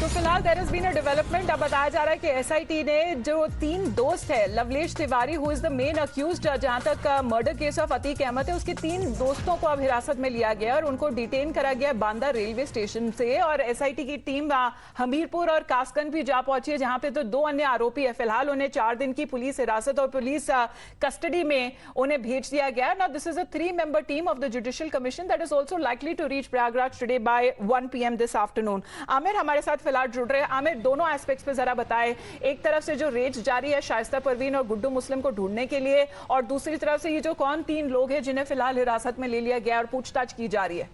तो फिलहाल there has been a development. अब बताया जा रहा है कि एसआईटी ने जो 3 दोस्त है, Lavlesh Tiwari who is the main accused जहां तक murder case of Atiq Ahmed है, उसके 3 दोस्तों को अब हिरासत में लिया गया और उनको डिटेन करा गया बांदा रेलवे स्टेशन से। और एसआईटी की टीम हमीरपुर और कासगंज भी जा पहुंची है, जहां पे तो 2 अन्य आरोपी है। फिलहाल उन्हें 4 दिन की पुलिस हिरासत और पुलिस कस्टडी में उन्हें भेज दिया गया। Now this is a 3-member team of the judicial commission that is also likely to reach Prayagraj today by 1 PM this afternoon. Aamir हमारे साथ फिलहाल जुड़ रहे हैं। आमिर, दोनों एस्पेक्ट्स पे जरा बताएं। एक तरफ से जो रेड जारी है शाइस्ता परवीन और गुड्डू मुस्लिम को ढूंढने के लिए, और दूसरी तरफ से ये जो कौन 3 लोग हैं जिन्हें फिलहाल हिरासत में ले लिया गया और पूछताछ की जा रही है।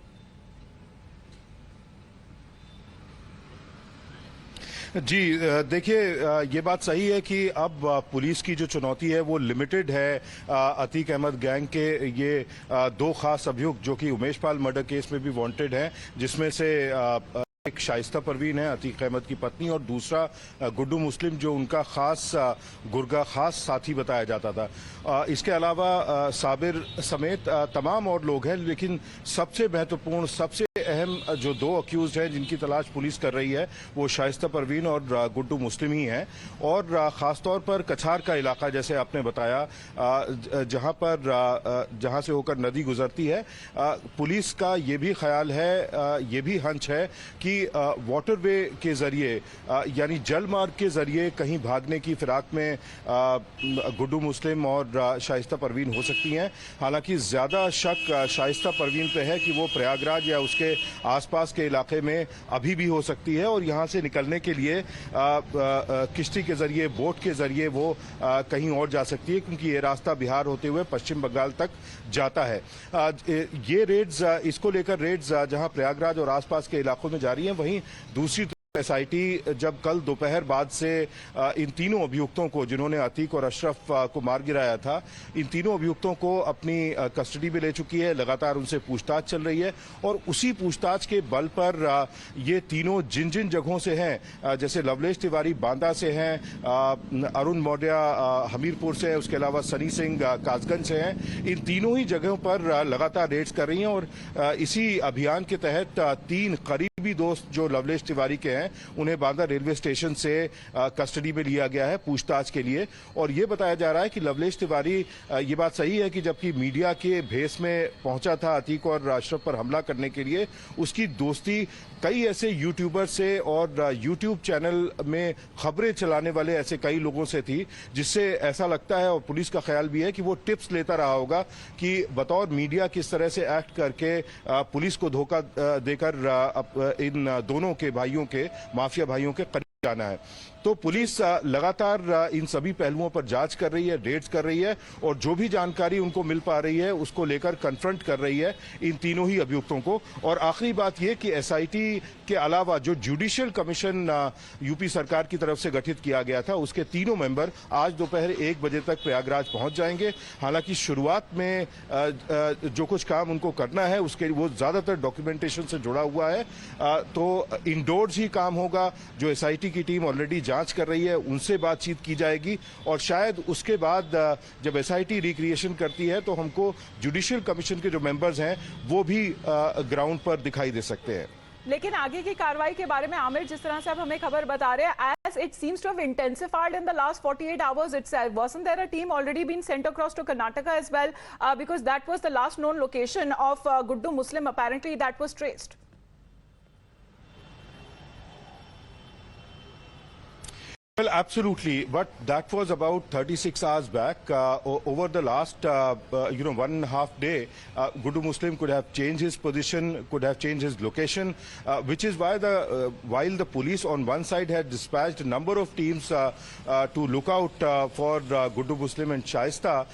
जी देखिए, ये बात सही है कि अब पुलिस की जो चुनौती है वो लिमिटेड है। अतीक अहमद गैंग के ये 2 खास अभियुक्त जो कि उमेश पाल मर्डर केस में भी वांटेड हैं, जिसमें से एक शाइस्ता परवीन है अतीक अहमद की पत्नी, और दूसरा गुड्डू मुस्लिम जो उनका खास गुर्गा खास साथी बताया जाता था। इसके अलावा साबिर समेत तमाम और लोग हैं, लेकिन सबसे महत्वपूर्ण सबसे अहम जो 2 अक्यूज हैं जिनकी तलाश पुलिस कर रही है वो शाइस्ता परवीन और गुड्डू मुस्लिम ही हैं। और खासतौर पर कछार का इलाका, जैसे आपने बताया, जहां से होकर नदी गुजरती है, पुलिस का ये भी ख्याल है, ये भी हंच है कि वाटरवे के जरिए यानी जल मार्ग के जरिए कहीं भागने की फिराक में गुड्डू मुस्लिम और शाइस्ता परवीन हो सकती हैं। हालांकि ज्यादा शक शाइस्ता परवीन पे है कि वो प्रयागराज या उसके आसपास के इलाके में अभी भी हो सकती है, और यहां से निकलने के लिए किश्ती के जरिए, बोट के जरिए वो कहीं और जा सकती है, क्योंकि ये रास्ता बिहार होते हुए पश्चिम बंगाल तक जाता है। ये रेड्स, इसको लेकर रेड्स जहां प्रयागराज और आसपास के इलाकों में जारी हैं, वहीं दूसरी एसआईटी जब कल दोपहर बाद से इन तीनों अभियुक्तों को, जिन्होंने अतीक और अशरफ को मार गिराया था, इन तीनों अभियुक्तों को अपनी कस्टडी में ले चुकी है। लगातार उनसे पूछताछ चल रही है, और उसी पूछताछ के बल पर ये तीनों जिन जिन जगहों से हैं, जैसे लवलेश तिवारी बांदा से हैं, अरुण मौर्य हमीरपुर से, उसके अलावा सनी सिंह कासगंज से हैं, इन तीनों ही जगहों पर लगातार रेड्स कर रही हैं। और इसी अभियान के तहत 3 करीबी दोस्त जो लवलेश तिवारी के हैं उन्हें बांदा रेलवे स्टेशन से कस्टडी में लिया गया है पूछताछ के लिए। और यह बताया जा रहा है कि लवलेश तिवारी, ये बात सही है कि जबकि मीडिया के भेस में पहुंचा था अतीक और अशरफ पर हमला करने के लिए, उसकी दोस्ती कई ऐसे यूट्यूबर से और यूट्यूब चैनल में खबरें चलाने वाले ऐसे कई लोगों से थी, जिससे ऐसा लगता है और पुलिस का ख्याल भी है कि वो टिप्स लेता रहा होगा कि बतौर मीडिया किस तरह से एक्ट करके पुलिस को धोखा देकर इन दोनों के भाइयों के, माफिया भाइयों के करीब जाना है। तो पुलिस लगातार इन सभी पहलुओं पर जांच कर रही है, रेड्स कर रही है, और जो भी जानकारी उनको मिल पा रही है उसको लेकर कन्फ्रंट कर रही है इन तीनों ही अभियुक्तों को। और आखिरी बात यह कि एसआईटी के अलावा जो जुडिशियल कमीशन यूपी सरकार की तरफ से गठित किया गया था, उसके तीनों मेंबर आज दोपहर 1 बजे तक प्रयागराज पहुंच जाएंगे। हालांकि शुरुआत में जो कुछ काम उनको करना है उसके वो ज्यादातर डॉक्यूमेंटेशन से जुड़ा हुआ है, तो इंडोर्स ही काम होगा। जो एसआईटी की टीम ऑलरेडी जांच कर रही है उनसे बातचीत की जाएगी, और शायद उसके बाद जब एसआईटी रिक्रिएशन करती है तो हमको जुडिशियल कमीशन के जो मेंबर्स हैं वो भी ग्राउंड पर दिखाई दे सकते हैं। लेकिन आगे की कार्रवाई के बारे में आमिर, जिस तरह से आप हमें खबर बता रहे हैं, as it seems to have intensified in the last 48 hours itself, wasn't there a team already been sent across to Karnataka as well, because that was the last known location of Guddu Muslim, apparently that was traced. Well, absolutely, but that was about 36 hours back. Over the last, 1.5 day, Guddu Muslim could have changed his position, could have changed his location, which is why while the police on one side had dispatched a number of teams to look out for Guddu Muslim and Shaista,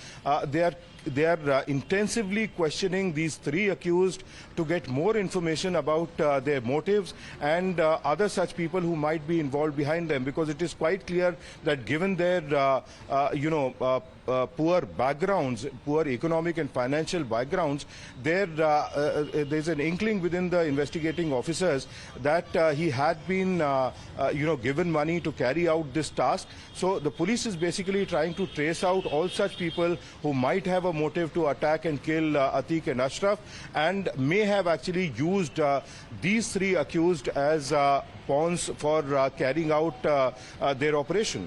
they are intensively questioning these 3 accused to get more information about their motives and other such people who might be involved behind them, because it is quite clear that given their poor backgrounds, poor economic and financial backgrounds, there's an inkling within the investigating officers that he had been, given money to carry out this task. So the police is basically trying to trace out all such people who might have a motive to attack and kill Atiq and Ashraf, and may have actually used these three accused as pawns for carrying out their operation.